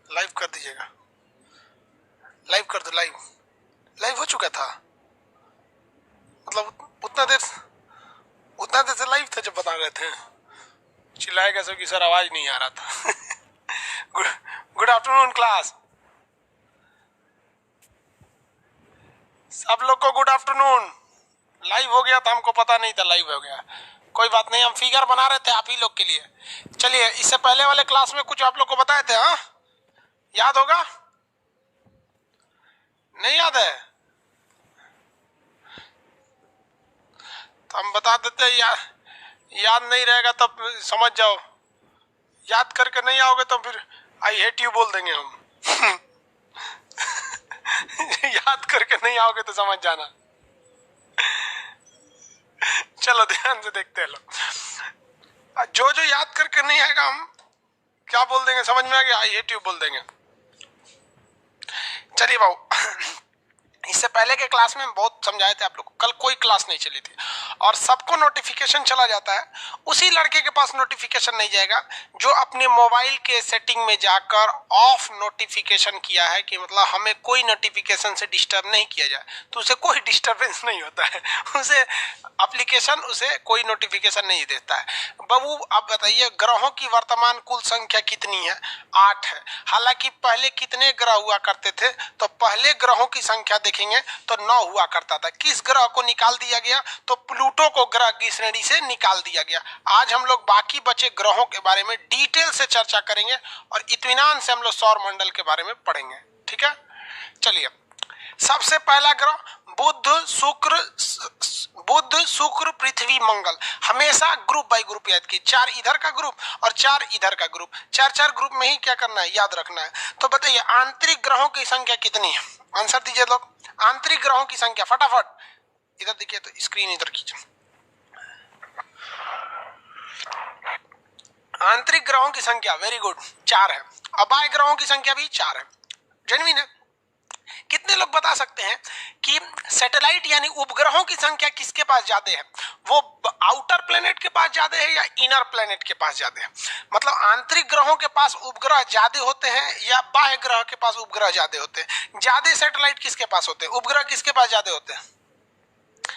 Live कर दीजिएगा, live कर दो। लाइव लाइव हो चुका था, मतलब उतना देर से लाइव था जब बता रहे थे। चिल्लाए कैसे कि सर आवाज नहीं आ रहा था। गुड आफ्टरनून क्लास, सब लोग को गुड आफ्टरनून। लाइव हो गया था, हमको पता नहीं था लाइव हो गया। कोई बात नहीं, हम फिगर बना रहे थे आप ही लोग के लिए। चलिए, इससे पहले वाले क्लास में कुछ आप लोग को बताए थे, हाँ याद होगा? नहीं याद है तो हम बता देते हैं। याद नहीं रहेगा तब समझ जाओ, याद करके नहीं आओगे तो फिर आई हेट यू बोल देंगे हम। याद करके नहीं आओगे तो समझ जाना। चलो ध्यान से देखते हैं लोग। जो जो याद करके नहीं आएगा हम क्या बोल देंगे, समझ में आ गया? आई हेट यू बोल देंगे। चलिए बाबू, इससे पहले के क्लास में बहुत समझाए थे आप लोग। कल कोई क्लास नहीं चली थी और सबको नोटिफिकेशन चला जाता है। उसी लड़के के पास नोटिफिकेशन नहीं जाएगा जो अपने मोबाइल के सेटिंग में जाकर ऑफ नोटिफिकेशन किया है, कि मतलब हमें कोई नोटिफिकेशन से डिस्टर्ब नहीं किया जाए, तो उसे कोई डिस्टर्बेंस नहीं होता है। उसे एप्लीकेशन उसे कोई नोटिफिकेशन नहीं देता है। बाबू आप बताइए, ग्रहों की वर्तमान कुल संख्या कितनी है? 8 है। हालांकि पहले कितने ग्रह हुआ करते थे, तो पहले ग्रहों की संख्या देखेंगे तो 9 हुआ करता था। किस ग्रह को निकाल दिया गया? तो प्लूटो को ग्रह की श्रेणी से निकाल दिया गया। आज हम लोग बाकी बचे ग्रहों के बारे में डिटेल से चर्चा करेंगे और इत्मीनान से हम लोग सौर मंडल के बारे में पढ़ेंगे, ठीक है? चलिए, सबसे पहला ग्रह बुध शुक्र पृथ्वी मंगल। हमेशा ग्रुप बाय ग्रुप याद की, 4 इधर का ग्रुप और 4 इधर का ग्रुप, 4 ग्रुप में ही क्या करना है, याद रखना है। तो बताइए आंतरिक ग्रहों की संख्या कितनी है? आंसर दीजिए लोग। आंतरिक ग्रहों की संख्या फटाफट, इधर देखिए तो स्क्रीन इधर कीजिए। आंतरिक ग्रहों की संख्या वेरी गुड 4 है। अबाह्य ग्रहों की संख्या भी 4 है। जेन्युइन है। कितने लोग बता सकते हैं कि सैटेलाइट यानी उपग्रहों की संख्या किसके पास ज्यादा है? वो आउटर प्लेनेट के पास ज्यादा है या इनर प्लेनेट के पास ज्यादा है? मतलब आंतरिक ग्रहों के पास उपग्रह ज्यादा होते हैं या बाह्य ग्रह के पास उपग्रह ज्यादा होते हैं? ज्यादा सैटेलाइट किसके पास होते हैं? उपग्रह किसके पास ज्यादा होते हैं?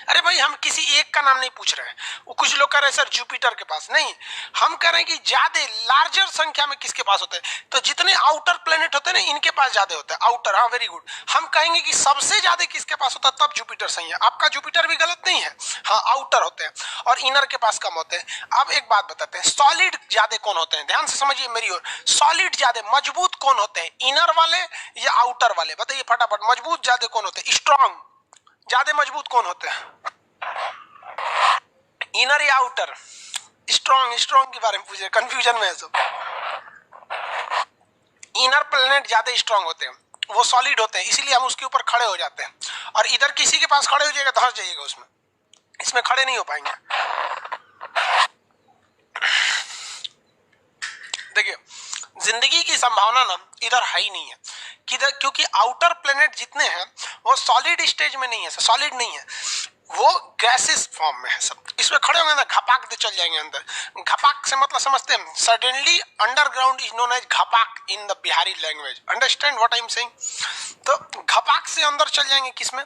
अरे भाई, हम किसी एक का नाम नहीं पूछ रहे हैं। वो कुछ लोग कह रहे हैं सर जुपिटर के पास, नहीं, हम कह रहे हैं कि ज्यादा लार्जर संख्या में किसके पास होते हैं? तो जितने आउटर प्लेनेट होते हैं ना, इनके पास ज्यादा होता है। आउटर, हाँ वेरी गुड। हम कहेंगे कि सबसे ज्यादा किसके पास होता है, तब जुपिटर सही है। आपका जुपिटर भी गलत नहीं है, हाँ आउटर होते हैं और इनर के पास कम होते हैं। अब एक बात बताते हैं, सॉलिड ज्यादा कौन होते हैं? ध्यान से समझिए मेरी ओर। सॉलिड ज्यादा मजबूत कौन होते हैं, इनर वाले या आउटर वाले? बताइए फटाफट, मजबूत ज्यादा कौन होते हैं? स्ट्रॉन्ग ज्यादा मजबूत कौन होते हैं, इनर या आउटर? स्ट्रॉन्ग के बारे में पूछे, कंफ्यूजन में है सब। इनर प्लेनेट ज्यादा स्ट्रॉन्ग होते हैं, वो सॉलिड होते हैं, इसीलिए हम उसके ऊपर खड़े हो जाते हैं। और इधर किसी के पास खड़े हो जाएगा धंस जाइएगा उसमें, इसमें खड़े नहीं हो पाएंगे। देखिए, जिंदगी की संभावना ना इधर है ही नहीं है किधर, क्योंकि आउटर प्लेनेट जितने हैं वो सॉलिड स्टेज में नहीं है, सॉलिड नहीं है, वो गैसेस फॉर्म में है सब। इसमें खड़े होंगे ना, घपाक दे चल जाएंगे अंदर। घपाक से मतलब समझते हैं, suddenly underground is known as ghapak in the Bihari language. Understand what I am saying? तो घपाक से अंदर चल जाएंगे किसमें,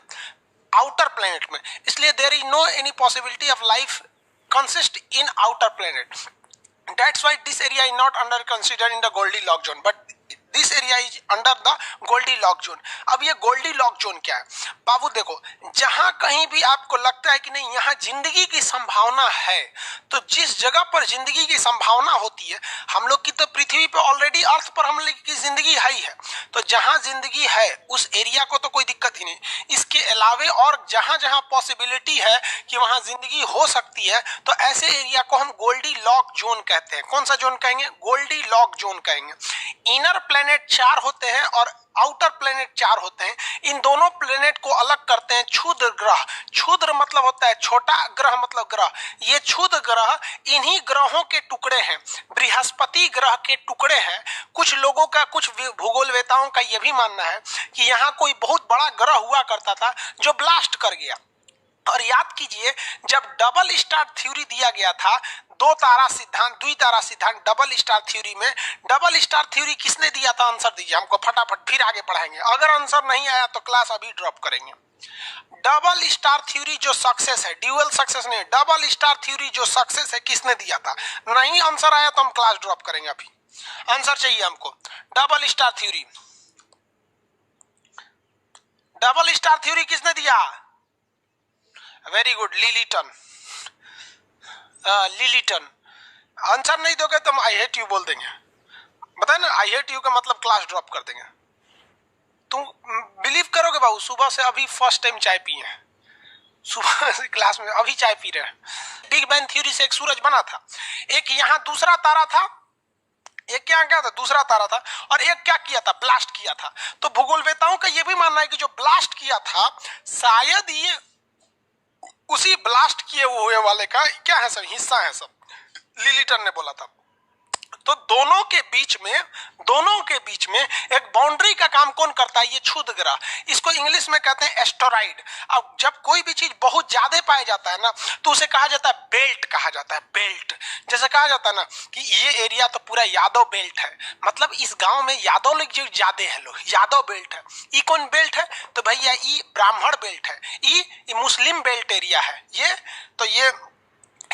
आउटर प्लेनेट में। इसलिए there is no any possibility of life consist in outer planet. That's why this area is not under considered in the Goldilocks zone, but this area is under the Goldilocks zone. अब ये Goldilocks zone क्या है बाबू? देखो, जहां कहीं भी आपको लगता है कि नहीं यहाँ जिंदगी की संभावना है, तो जिस जगह पर जिंदगी की संभावना होती है, हम लोग की तो पृथ्वी पे ऑलरेडी अर्थ पर हम लोग की जिंदगी है ही है, तो जहां जिंदगी है उस एरिया को तो कोई दिक्कत ही नहीं। इसके अलावे और जहां जहां पॉसिबिलिटी है कि वहां जिंदगी हो सकती है, तो ऐसे एरिया को हम गोल्डीलॉक जोन कहते हैं। कौन सा जोन कहेंगे? गोल्डीलॉक जोन कहेंगे। इनर प्लेनेट 4 होते हैं और आउटर प्लेनेट 4 होते हैं। इन दोनों प्लेनेट को अलग करते हैं क्षुद्र ग्रह। क्षुद्र मतलब होता है छोटा, ग्रह मतलब ग्रह। ये क्षुद्र ग्रह इन्हीं ग्रहों के टुकड़े हैं, बृहस्पति ग्रह के टुकड़े हैं। कुछ लोगों का, कुछ भूगोलवेताओं का यह भी मानना है कि यहाँ कोई बहुत बड़ा ग्रह हुआ करता था जो ब्लास्ट कर गया। और याद कीजिए, जब डबल स्टार थ्योरी दिया गया था, दो तारा सिद्धांत, द्वितारा सिद्धांत, डबल स्टार थ्योरी में, डबल स्टार थ्योरी किसने दिया था? आंसर दीजिए हमको फटाफट, फिर आगे पढ़ाएंगे। अगर आंसर नहीं आया तो क्लास अभी ड्रॉप करेंगे। डबल स्टार थ्योरी जो सक्सेस है, ड्यूअल सक्सेस नहीं, डबल स्टार थ्योरी जो सक्सेस है, किसने दिया था? नहीं आंसर आया तो हम क्लास ड्रॉप करेंगे। अभी आंसर चाहिए हमको। Double star theory, double star theory किसने दिया? Very good, Lyttleton. Lyttleton. Answer नहीं दोगे तो हम आई हेट यू बोल देंगे। बताए ना, आई हेट यू का मतलब क्लास ड्रॉप कर देंगे। तुम बिलीव करोगे बाबू, सुबह से अभी फर्स्ट टाइम चाय पिए हैं, सुबह से क्लास में अभी चाय पी रहे हैं। बिग बैंग थ्योरी से एक सूरज बना था, एक यहाँ दूसरा तारा था, एक क्या था, दूसरा तारा था, और एक क्या किया था? ब्लास्ट किया था। तो भूगोलवेताओं का यह भी मानना है कि जो ब्लास्ट किया था, शायद ये उसी ब्लास्ट किए हुए वाले का क्या है, सब हिस्सा है सब, लिलीटन ने बोला था। तो दोनों के बीच में एक बाउंड्री का काम कौन करता है? ये क्षुद्र ग्रह, इसको इंग्लिश में कहते हैं एस्टेरॉइड। अब जब कोई भी चीज बहुत ज्यादा पाया जाता है ना, तो उसे कहा जाता है बेल्ट, कहा जाता है बेल्ट। जैसे कहा जाता है ना कि ये एरिया तो पूरा यादव बेल्ट है, मतलब इस गांव में यादव लोग जो ज्यादा है, लोग यादव बेल्ट है। ये कौन बेल्ट है? तो भैया ये ब्राह्मण बेल्ट है, ये मुस्लिम बेल्ट एरिया है।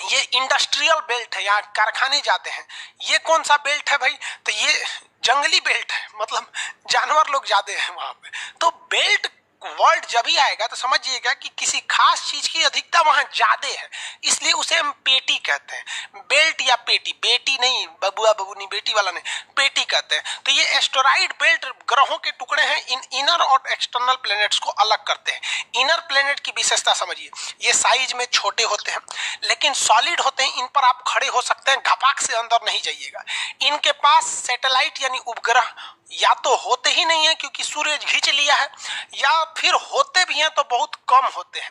ये इंडस्ट्रियल बेल्ट है, यहाँ कारखाने जाते हैं। ये कौन सा बेल्ट है भाई? तो ये जंगली बेल्ट है, मतलब जानवर लोग जाते हैं वहां पे। तो बेल्ट वर्ड जब ही आएगा तो समझिएगा कि किसी खास चीज की अधिकता वहां ज्यादा है, इसलिए उसे हम पेटी कहते हैं। बेल्ट या पेटी, बेटी नहीं, बबुआ बबुनी बेटी वाला नहीं, पेटी कहते हैं। तो ये एस्टेरॉइड बेल्ट ग्रहों के टुकड़े हैं, इन इनर और एक्सटर्नल प्लैनेट्स को अलग करते हैं। इनर प्लैनेट की विशेषता समझिए, ये साइज में छोटे होते हैं लेकिन सॉलिड होते हैं, इन पर आप खड़े हो सकते हैं, घपाक से अंदर नहीं जाइएगा। इनके पास सैटेलाइट यानी उपग्रह या तो होते ही नहीं है क्योंकि सूर्य खींच लिया है, या फिर होते भी हैं तो बहुत कम होते हैं।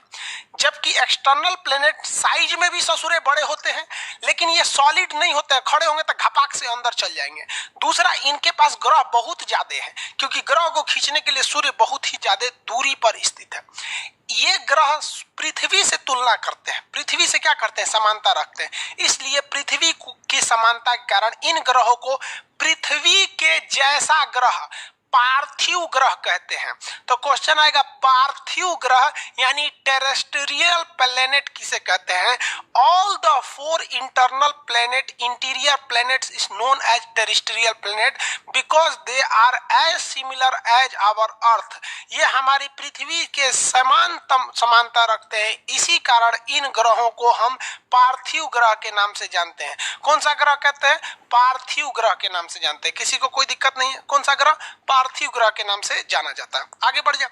जबकि एक्सटर्नल प्लेनेट साइज में भी ससुरे बड़े होते हैं, लेकिन ये सॉलिड नहीं होते हैं, खड़े होंगे तो घपाक से अंदर चल जाएंगे। दूसरा, इनके पास ग्रह बहुत ज्यादा है, क्योंकि ग्रह को खींचने के लिए सूर्य बहुत ही ज्यादा दूरी पर स्थित है। ये ग्रह पृथ्वी से तुलना करते हैं, पृथ्वी से क्या करते हैं? समानता रखते हैं। इसलिए पृथ्वी की समानता के कारण इन ग्रहों को पृथ्वी के जैसा ग्रह, पार्थिव ग्रह कहते हैं। तो क्वेश्चन आएगा, पार्थिव ग्रह यानी टेरेस्ट्रियल प्लेनेट किसे कहते हैं? All the four internal planet, interior planets is known as terrestrial planet because they are as similar as our earth. ये हमारी पृथ्वी के समानता रखते हैं, इसी कारण इन ग्रहों को हम पार्थिव ग्रह के नाम से जानते हैं। कौन सा ग्रह कहते हैं? पार्थिव ग्रह के नाम से जानते हैं। किसी को कोई दिक्कत नहीं है? कौन सा ग्रह? पार्थिव ग्रह के नाम से जाना जाता है। आगे बढ़ जाए,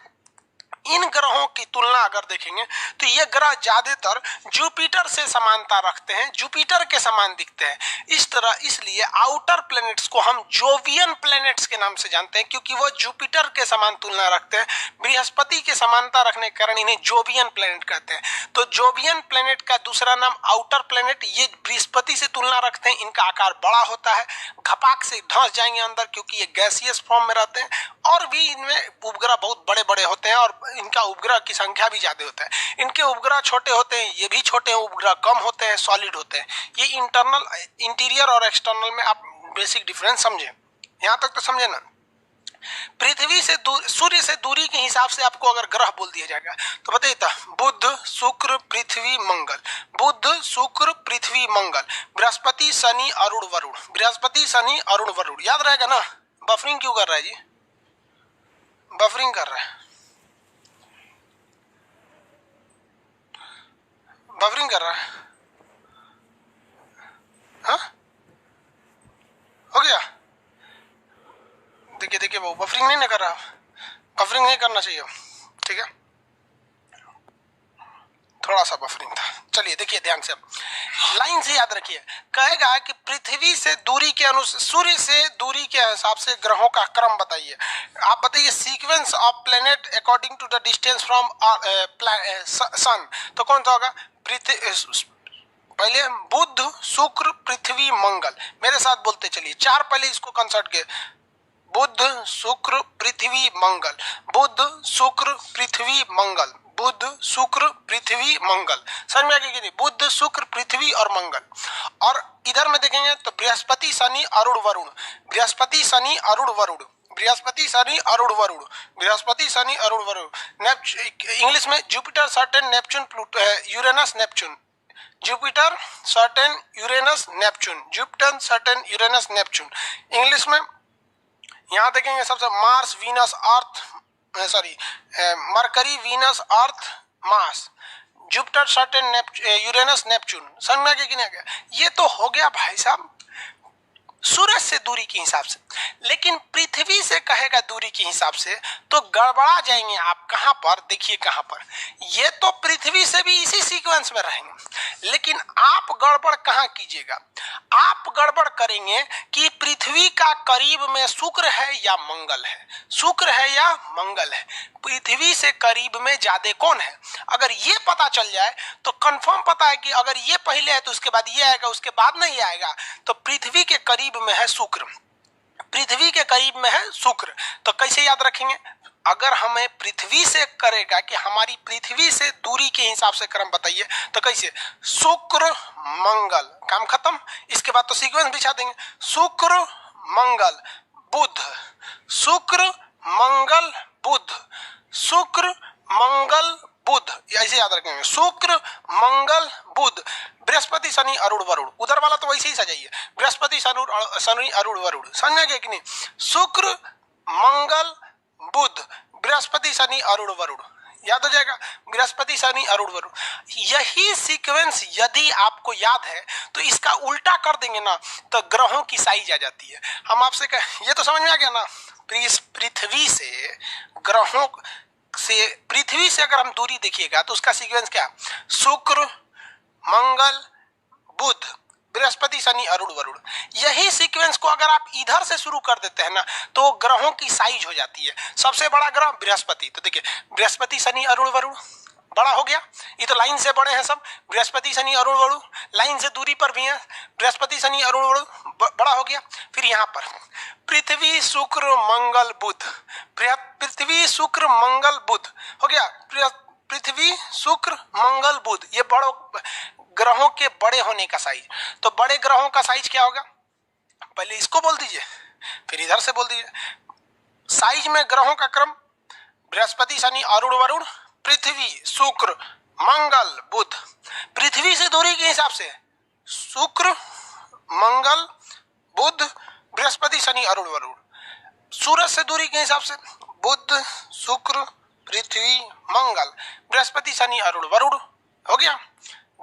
इन ग्रहों की तुलना अगर देखेंगे तो ये ग्रह ज्यादातर जुपिटर से समानता रखते हैं, जुपिटर के समान दिखते हैं। इस तरह इसलिए आउटर प्लैनेट्स को हम जोवियन प्लैनेट्स के नाम से जानते हैं, क्योंकि वो जुपिटर के समान तुलना रखते हैं। बृहस्पति के समानता रखने के कारण इन्हें जोवियन प्लैनेट कहते हैं। तो जोवियन प्लैनेट का दूसरा नाम आउटर प्लैनेट। ये बृहस्पति से तुलना रखते हैं, इनका आकार बड़ा होता है, घपाक से धंस जाएंगे अंदर क्योंकि ये गैसियस फॉर्म में रहते हैं, और भी इनमें उपग्रह बहुत बड़े बड़े होते हैं और इनका उपग्रह की संख्या भी ज्यादा होता है। इनके उपग्रह छोटे होते हैं, ये भी छोटे हैं, उपग्रह कम होते हैं, सॉलिड होते हैं। ये इंटरनल, इंटीरियर और एक्सटर्नल में आप बेसिक डिफरेंस समझे, यहां तक तो समझे ना। पृथ्वी से सूर्य से दूरी के हिसाब से आपको अगर ग्रह बोल दिया जाएगा तो बताइए तो, बुध शुक्र पृथ्वी मंगल, बुध शुक्र पृथ्वी मंगल, बृहस्पति शनि अरुण वरुण, बृहस्पति शनि अरुण वरुण, याद रहेगा ना। बफरिंग क्यों कर रहा है जी? बफरिंग कर रहा है, बफरिंग कर रहा है। हाँ, हो गया। देखिए देखिए वो बफरिंग नहीं ना कर रहा, बफरिंग नहीं करना चाहिए, ठीक है, थोड़ा सा बफरिंग था। चलिए देखिए ध्यान से, लाइन से याद रखिए। कहेगा कि पृथ्वी से दूरी के अनुसार, सूर्य से दूरी के हिसाब से ग्रहों का क्रम बताइए। आप बताइए sequence of planet according to the distance from sun. तो कौन सा होगा? पहले बुध शुक्र पृथ्वी मंगल, मेरे साथ बोलते चलिए, चार पहले इसको कंसर्ट के, बुध शुक्र पृथ्वी मंगल, बुध शुक्र पृथ्वी मंगल, बुध शुक्र पृथ्वी मंगल। समझ में आ गया कि नहीं? बुध शुक्र पृथ्वी और मंगल। और इधर में देखेंगे तो बृहस्पति शनि अरुण वरुण, बृहस्पति शनि अरुण वरुण, बृहस्पति शनि अरुण वरुण, बृहस्पति शनि अरुण वरुण। इंग्लिश में Jupiter Saturn Neptune Pluto, Uranus Neptune, Jupiter Saturn Uranus Neptune, Jupiter Saturn Uranus Neptune. English में यहाँ देखेंगे सबसे Mars Venus Earth, sorry mercury Venus Earth Mars, Jupiter Saturn Uranus Neptune. समझ में आ गया कि नहीं आ गया? ये तो हो गया भाई साहब सूरज से दूरी के हिसाब से, लेकिन पृथ्वी से कहेगा दूरी के हिसाब से तो गड़बड़ा जाएंगे आप। कहां पर? देखिए कहां पर, ये तो पृथ्वी से भी इसी सीक्वेंस में रहेंगे, लेकिन आप गड़बड़ कहां कीजिएगा? आप गड़बड़ करेंगे कि पृथ्वी का करीब में शुक्र है या मंगल है, शुक्र है या मंगल है, पृथ्वी से करीब में ज्यादा कौन है। अगर ये पता चल जाए तो कंफर्म पता है कि अगर ये पहले है तो उसके बाद ये आएगा, उसके बाद नहीं आएगा। तो पृथ्वी के करीब में है शुक्र, पृथ्वी के करीब में है शुक्र, तो कैसे याद रखेंगे? अगर हमें पृथ्वी से करेगा कि हमारी पृथ्वी से दूरी के हिसाब से क्रम बताइए, तो कैसे? शुक्र मंगल, काम खत्म। इसके बाद तो सीक्वेंस बिछा देंगे, शुक्र मंगल बुध, शुक्र मंगल बुध, शुक्र मंगल बुध, ऐसे याद रखेंगे, शुक्र मंगल बुध, बृहस्पति शनि अरुण वरुण। उधर वाला तो वैसे ही सजाइए, बृहस्पति शनि अरुण वरुण। समझ गए कि नहीं? शुक्र मंगल बुध, बृहस्पति शनि अरुण वरुण, याद हो जाएगा, बृहस्पति शनि अरुण वरुण। यही सीक्वेंस यदि आपको याद है तो इसका उल्टा कर देंगे ना तो ग्रहों की साइज आ जाती है। हम आपसे ये तो समझ में आ गया ना, पृथ्वी से ग्रहों से, पृथ्वी से अगर हम दूरी देखिएगा तो उसका सीक्वेंस क्या? शुक्र मंगल बुध, बृहस्पति शनि अरुण वरुण। यही सीक्वेंस को अगर आप इधर से शुरू कर देते हैं ना तो ग्रहों की साइज हो जाती है। सबसे बड़ा ग्रह बृहस्पति, तो देखिए बृहस्पति शनि अरुण वरुण बड़ा हो गया, ये तो लाइन से बड़े हैं सब, बृहस्पति शनि अरुण वरुण लाइन से दूरी पर भी हैं, बृहस्पति शनि अरुण वरुण बड़ा हो गया। फिर यहाँ पर पृथ्वी शुक्र मंगल बुध, पृथ्वी शुक्र मंगल बुध हो गया, पृथ्वी शुक्र मंगल बुध, ये बड़ों ग्रहों के बड़े होने का साइज। तो बड़े ग्रहों का साइज क्या होगा? पहले इसको बोल दीजिए फिर इधर से बोल दीजिए। साइज में ग्रहों का क्रम बृहस्पति शनि अरुण वरुण, पृथ्वी शुक्र मंगल बुध। पृथ्वी से दूरी के हिसाब से शुक्र मंगल बुध बृहस्पति शनि अरुण वरुण। सूरज से दूरी के हिसाब से बुध शुक्र पृथ्वी मंगल बृहस्पति शनि अरुण वरुण हो गया।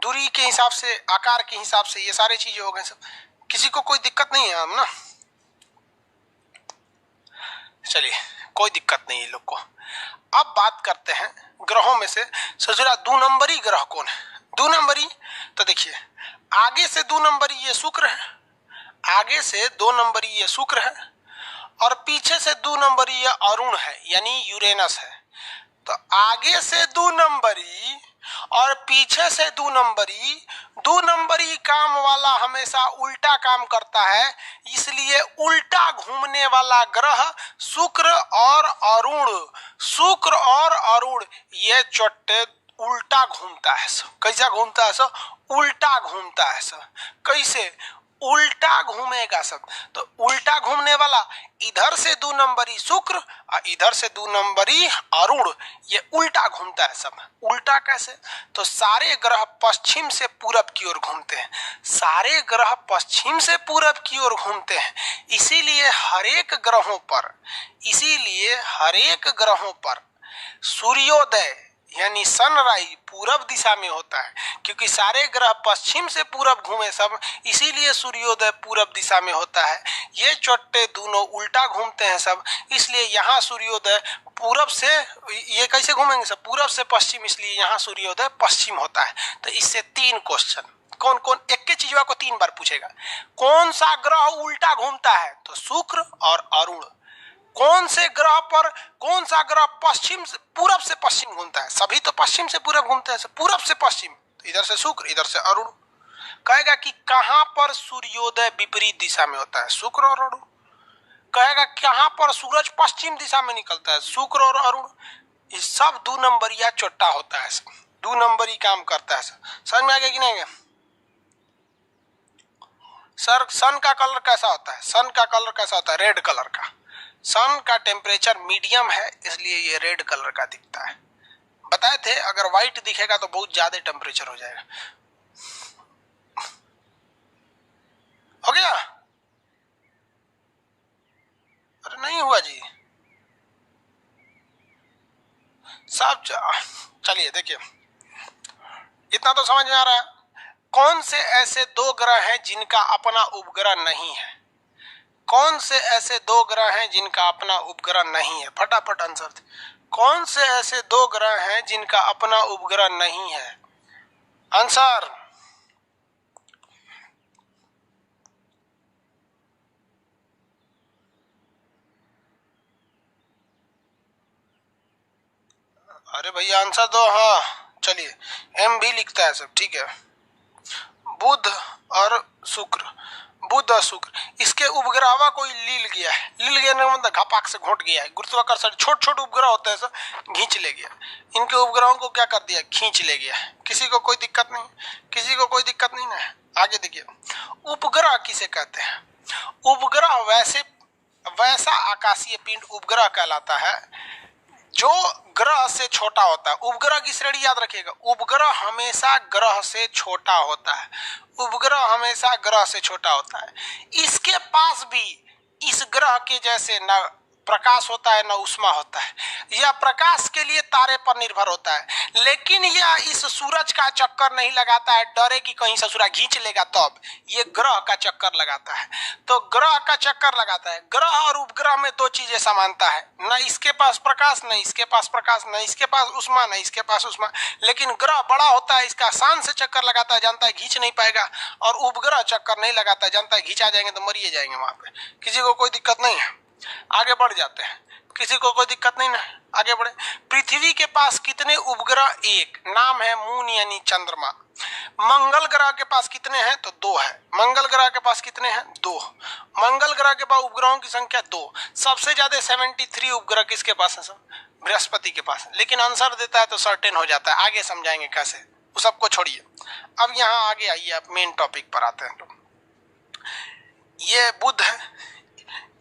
दूरी के हिसाब से, आकार के हिसाब से ये सारे चीजें हो गए सब। किसी को कोई दिक्कत नहीं है? हम ना चलिए कोई दिक्कत नहीं है लोग को। अब बात करते हैं ग्रहों में से सबसे 2 नंबरी ग्रह कौन है? 2 नंबरी, तो देखिए आगे से 2 नंबरी ये शुक्र है, आगे से 2 नंबरी ये शुक्र है, और पीछे से 2 नंबरी ये अरुण है यानी यूरेनस है। तो आगे से 2 नंबरी और पीछे से 2 नंबरी, 2 नंबरी काम वाला हमेशा उल्टा काम करता है, इसलिए उल्टा घूमने वाला ग्रह शुक्र और अरुण, शुक्र और अरुण ये चोट्टे उल्टा घूमता है। कैसा घूमता है? उल्टा घूमता है। कैसे उल्टा घूमेगा सब? तो उल्टा घूमने वाला इधर से 2 नंबरी शुक्र और इधर से 2 नंबरी अरुण, ये उल्टा घूमता है सब। उल्टा कैसे? तो सारे ग्रह पश्चिम से पूरब की ओर घूमते हैं, सारे ग्रह पश्चिम से पूरब की ओर घूमते हैं। इसीलिए हर एक ग्रहों पर सूर्योदय यानी सनराइज पूरब दिशा में होता है, क्योंकि सारे ग्रह पश्चिम से पूरब घूमे सब, इसीलिए सूर्योदय पूरब दिशा में होता है। ये चोट्टे दोनों उल्टा घूमते हैं सब, इसलिए यहाँ सूर्योदय पूरब से, ये कैसे घूमेंगे सब? पूरब से पश्चिम, इसलिए यहाँ सूर्योदय पश्चिम होता है। तो इससे 3 क्वेश्चन, कौन कौन एक के चीजों को 3 बार पूछेगा। कौन सा ग्रह उल्टा घूमता है? तो शुक्र और अरुण। कौन से ग्रह पर, कौन सा ग्रह पश्चिम से, पूरब से पश्चिम घूमता है? सभी तो पश्चिम से पूरब घूमते हैं, पूरब से पश्चिम, इधर से शुक्र इधर से अरुण। कहेगा कि कहां पर सूर्योदय विपरीत दिशा में होता है? शुक्र और अरुण। कहेगा कहां पर सूरज पश्चिम दिशा में निकलता है? शुक्र और अरुण। ये सब 2 नंबरिया चोट्टा होता है, 2 नंबरी काम करता है। समझ में आ गया कि नहीं गया? सर सन का कलर कैसा होता है? सन का कलर कैसा होता है? रेड कलर का। सन का टेम्परेचर मीडियम है, इसलिए ये रेड कलर का दिखता है। बताए थे अगर व्हाइट दिखेगा तो बहुत ज्यादा टेम्परेचर हो जाएगा। हो गया? अरे नहीं हुआ जी साहब। चलिए देखिए, इतना तो समझ में आ रहा है। कौन से ऐसे 2 ग्रह हैं जिनका अपना उपग्रह नहीं है? कौन से ऐसे 2 ग्रह हैं जिनका अपना उपग्रह नहीं है? फटाफट आंसर दे। कौन से ऐसे 2 ग्रह हैं जिनका अपना उपग्रह नहीं है? आंसर। अरे भैया आंसर दो। हाँ चलिए, एम भी लिखता है सब, ठीक है। बुध और शुक्र, बुध और शुक्र, इसके उपग्रहवा कोई लील गया है। लील गया ना मतलब घपाक से घोट गया है। गुरुत्वाकर्षण छोटे छोटे उपग्रह होते हैं, सब घींच ले गया। इनके उपग्रहों को क्या कर दिया? खींच ले गया। किसी को कोई दिक्कत नहीं, किसी को कोई दिक्कत नहीं ना। आगे देखिए, उपग्रह किसे कहते हैं? उपग्रह वैसा आकाशीय पिंड उपग्रह कहलाता है जो ग्रह से छोटा होता है। उपग्रह की श्रेणी याद रखिएगा, उपग्रह हमेशा ग्रह से छोटा होता है। उपग्रह हमेशा ग्रह से छोटा होता है। इसके पास भी इस ग्रह के जैसे न प्रकाश होता है न उष्मा होता है। यह प्रकाश के लिए तारे पर निर्भर होता है, लेकिन यह इस सूरज का चक्कर नहीं लगाता है, डरे कि कहीं से सूरज खींच लेगा तब। ये ग्रह का चक्कर लगाता है। तो ग्रह का चक्कर लगाता है। ग्रह और उपग्रह में 2 चीजें समानता है, न इसके पास प्रकाश, न इसके पास प्रकाश, न इसके पास उष्मा, न इसके पास उष्मा। लेकिन ग्रह बड़ा होता है, इसका शान से चक्कर लगाता है, जानता है खींच नहीं पाएगा। और उपग्रह चक्कर नहीं लगाता है, जानता है खींचा जाएंगे तो मरिए जाएंगे वहां पे। किसी को कोई दिक्कत नहीं है। आगे बढ़ जाते हैं, किसी को कोई दिक्कत नहीं ना। आगे बढ़े। पृथ्वी के पास कितने उपग्रह? 1। नाम है मून यानी चंद्रमा। मंगल ग्रह के पास कितने हैं? तो 2 है। मंगल ग्रह के पास कितने हैं? 2। मंगल ग्रह के पास उपग्रहों की संख्या 2। सबसे ज्यादा 73 उपग्रह किसके पास है? सब बृहस्पति के पास। लेकिन आंसर देता है तो सर्टेन हो जाता है। आगे समझाएंगे कैसे, वो सबको छोड़िए। अब यहाँ आगे आइए, आप मेन टॉपिक पर आते हैं। तो ये बुध है,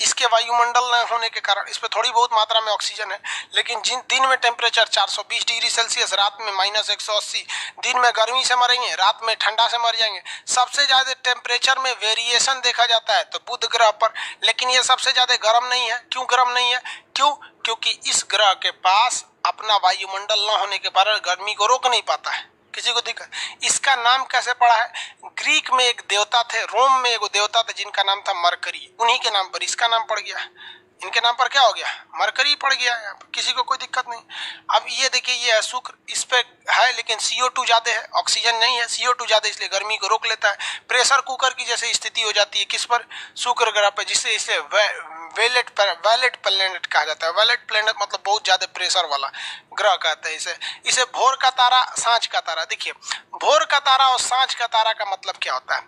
इसके वायुमंडल न होने के कारण इस पर थोड़ी बहुत मात्रा में ऑक्सीजन है, लेकिन जिन दिन में टेम्परेचर 420 डिग्री सेल्सियस, रात में -180। दिन में गर्मी से मरेंगे, रात में ठंडा से मर जाएंगे। सबसे ज्यादा टेम्परेचर में वेरिएशन देखा जाता है तो बुध ग्रह पर। लेकिन ये सबसे ज्यादा गर्म नहीं है। क्यों गर्म नहीं है? क्योंकि इस ग्रह के पास अपना वायुमंडल न होने के कारण गर्मी को रोक नहीं पाता है। किसी को दिक्कत? इसका नाम कैसे पड़ा है? ग्रीक में एक देवता थे, रोम में एक देवता थे जिनका नाम था मरकरी। उन्हीं के नाम पर इसका नाम पड़ गया। इनके नाम पर क्या हो गया? मरकरी पड़ गया। यहाँ पर किसी को कोई दिक्कत नहीं। अब ये देखिए, ये है शुक्र, इस पे है लेकिन CO2 ज्यादा है, ऑक्सीजन नहीं है। CO2 ज्यादा इसलिए गर्मी को रोक लेता है। प्रेशर कुकर की जैसे स्थिति हो जाती है किस पर? शुक्र ग्रह पर, जिससे इसे वैलेट प्लैनेट कहा जाता है। वैलेट प्लैनेट मतलब बहुत ज्यादा प्रेशर वाला ग्रह कहते हैं इसे भोर का तारा, सांझ का तारा। देखिए, भोर का तारा और सांझ का तारा का मतलब क्या होता है?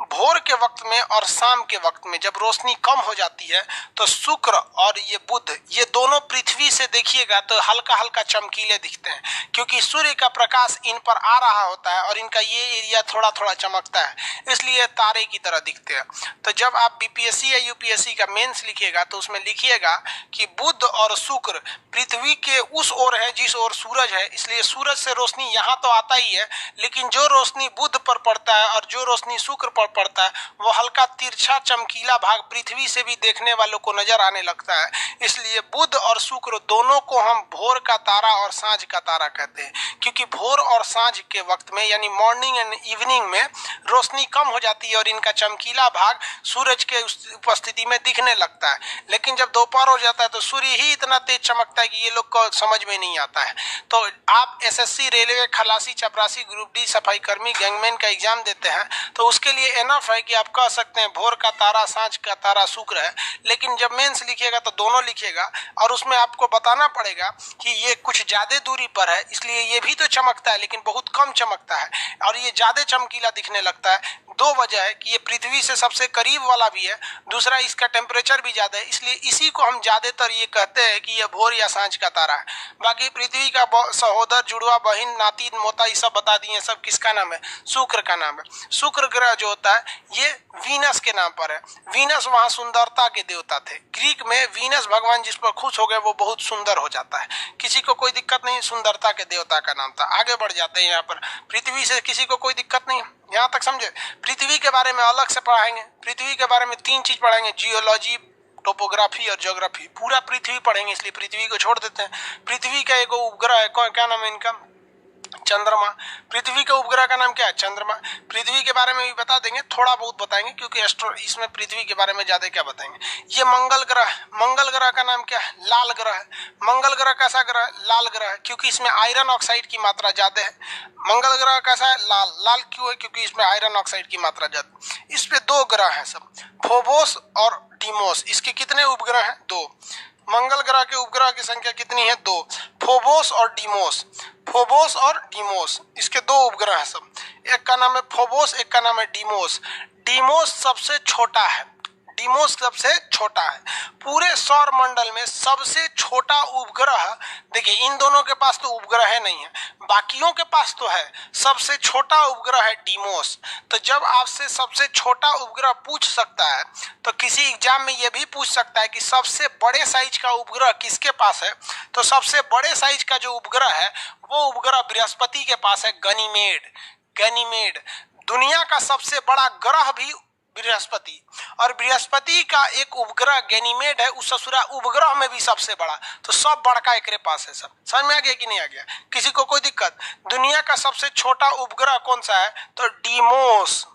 भोर के वक्त में और शाम के वक्त में जब रोशनी कम हो जाती है तो शुक्र और ये बुध, ये दोनों पृथ्वी से देखिएगा तो हल्का हल्का चमकीले दिखते हैं, क्योंकि सूर्य का प्रकाश इन पर आ रहा होता है और इनका ये एरिया थोड़ा थोड़ा चमकता है, इसलिए तारे की तरह दिखते हैं। तो जब आप BPSC या UPSC का मेंस लिखिएगा तो उसमें लिखिएगा कि बुध और शुक्र पृथ्वी के उस ओर है जिस ओर सूरज है, इसलिए सूरज से रोशनी यहाँ तो आता ही है, लेकिन जो रोशनी बुध पर पड़ता है और जो रोशनी शुक्र पर पड़ता है वो हल्का तिरछा चमकीला भाग पृथ्वी से भी देखने वालों को नजर आने लगता है। इसलिए बुध और शुक्र दोनों को हम भोर का तारा और सांझ का तारा कहते हैं, क्योंकि भोर और सांझ के वक्त में यानी मॉर्निंग एंड इवनिंग में रोशनी कम हो जाती है और इनका चमकीला भाग सूरज के उपस्थिति में दिखने लगता है। लेकिन जब दोपहर हो जाता है तो सूर्य ही इतना तेज चमकता है कि ये लोग को समझ में नहीं आता है। तो आप SSC, रेलवे, खलासी, चपरासी, ग्रुप D, सफाई कर्मी, गैंगमैन का एग्जाम देते हैं तो उसके लिए एनफ है कि आप कह सकते हैं भोर का तारा, सांझ का तारा शुक्र है। लेकिन जब मेंस लिखिएगा तो दोनों लिखिएगा और उसमें आपको बताना पड़ेगा कि ये कुछ ज्यादा दूरी पर है, इसलिए ये भी तो चमकता है लेकिन बहुत कम चमकता है और ये ज्यादा चमकीला दिखने लगता है। दो वजह है कि ये पृथ्वी से सबसे करीब वाला भी है, दूसरा इसका टेम्परेचर भी ज़्यादा है, इसलिए इसी को हम ज़्यादातर ये कहते हैं कि ये भोर या सांझ का तारा है। बाकी पृथ्वी का सहोदर, जुड़वा, बहिन, नाती, मोता, ये सब बता दिए, सब किसका नाम है? शुक्र का नाम है। शुक्र ग्रह जो होता है ये वीनस के नाम पर है। वीनस वहाँ सुंदरता के देवता थे। ग्रीक में वीनस भगवान जिस पर खुश हो गए वो बहुत सुंदर हो जाता है। किसी को कोई दिक्कत नहीं, सुंदरता के देवता का नाम था। आगे बढ़ जाते हैं यहाँ पर। पृथ्वी से किसी को कोई दिक्कत नहीं, यहाँ तक समझे? पृथ्वी के बारे में अलग से पढ़ाएंगे। पृथ्वी के बारे में 3 चीज पढ़ाएंगे, जियोलॉजी, टोपोग्राफी और ज्योग्राफी। पूरा पृथ्वी पढ़ेंगे, इसलिए पृथ्वी को छोड़ देते हैं। पृथ्वी का एक उपग्रह है, क्या नाम है इनका? चंद्रमा। पृथ्वी के उपग्रह का नाम क्या है? चंद्रमा। पृथ्वी के बारे में भी बता देंगे, थोड़ा बहुत बताएंगे, क्योंकि इसमें पृथ्वी के बारे में ज्यादा क्या बताएंगे। ये मंगल ग्रह, मंगल ग्रह का नाम क्या है? लाल ग्रह है। मंगल ग्रह कैसा ग्रह है? लाल ग्रह है, क्योंकि इसमें आयरन ऑक्साइड की मात्रा ज्यादा है। मंगल ग्रह कैसा है? लाल। लाल क्यों है? क्योंकि इसमें आयरन ऑक्साइड की मात्रा ज्यादा। इस पे 2 ग्रह है सब, फोबोस और डीमोस। इसके कितने उपग्रह हैं? 2। मंगल ग्रह के उपग्रह की संख्या कितनी है? 2। फोबोस और डीमोस। फोबोस और डीमोस, इसके 2 उपग्रह हैं सब। एक का नाम है फोबोस, एक का नाम है डीमोस। डीमोस सबसे छोटा है। डीमोस सबसे छोटा है। पूरे सौर मंडल में सबसे छोटा उपग्रह, देखिए इन दोनों के पास तो उपग्रह नहीं है, बाकियों के पास तो है। सबसे छोटा उपग्रह है डीमोस। तो जब आपसे सबसे छोटा उपग्रह पूछ सकता है तो किसी एग्जाम में यह भी पूछ सकता है कि सबसे बड़े साइज का उपग्रह किसके पास है। तो सबसे बड़े साइज का जो उपग्रह है वो उपग्रह बृहस्पति के पास है, गनीमेड। गनीमेड दुनिया का सबसे बड़ा ग्रह भी बृहस्पति, और बृहस्पति का एक उपग्रह गैनीमेड है, उस ससुरा उपग्रह में भी सबसे बड़ा। तो सब बड़का एक पास है। सब समझ में आ गया कि नहीं आ गया? किसी को कोई दिक्कत? दुनिया का सबसे छोटा उपग्रह कौन सा है? तो डीमोस।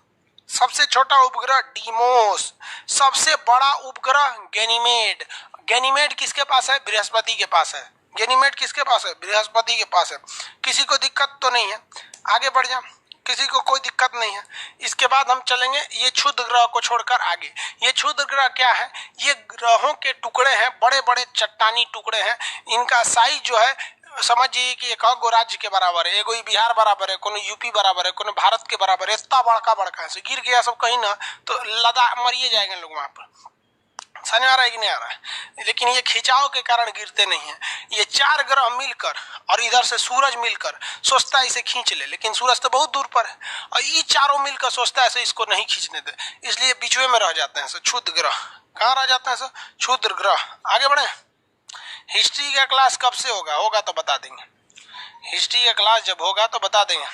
सबसे छोटा उपग्रह डीमोस, सबसे बड़ा उपग्रह गैनीमेड। गैनीमेड किसके पास है? बृहस्पति के पास है। गैनीमेड किसके पास है? बृहस्पति के पास है। किसी को दिक्कत तो नहीं है? आगे बढ़ जा, किसी को कोई दिक्कत नहीं है। इसके बाद हम चलेंगे ये क्षुद्र ग्रह को छोड़कर आगे। ये क्षुद्र ग्रह क्या है? ये ग्रहों के टुकड़े हैं, बड़े बड़े चट्टानी टुकड़े हैं। इनका साइज जो है समझिए कि एक गो राज्य के बराबर है। एगो बिहार बराबर है, कोनो यूपी बराबर है, कोनो भारत के बराबर है। इतना बड़का बड़का है, गिर गया सब कहीं ना तो लदा मरिए जाएंगे लोग वहां पर। समझ में आ रहा है कि नहीं आ रहा है? लेकिन ये खिंचाव के कारण गिरते नहीं है। ये 4 ग्रह मिलकर और इधर से सूरज मिलकर सोचता है इसे खींच ले, लेकिन सूरज तो बहुत दूर पर है, और ये चारों मिलकर सोचता है इसको नहीं खींचने दे, इसलिए बीचवे में रह जाते हैं। क्षुद्र ग्रह कहाँ रह जाते हैं? क्षुद्र ग्रह। आगे बढ़े। हिस्ट्री का क्लास कब से होगा? होगा तो बता देंगे। हिस्ट्री का क्लास जब होगा तो बता देंगे।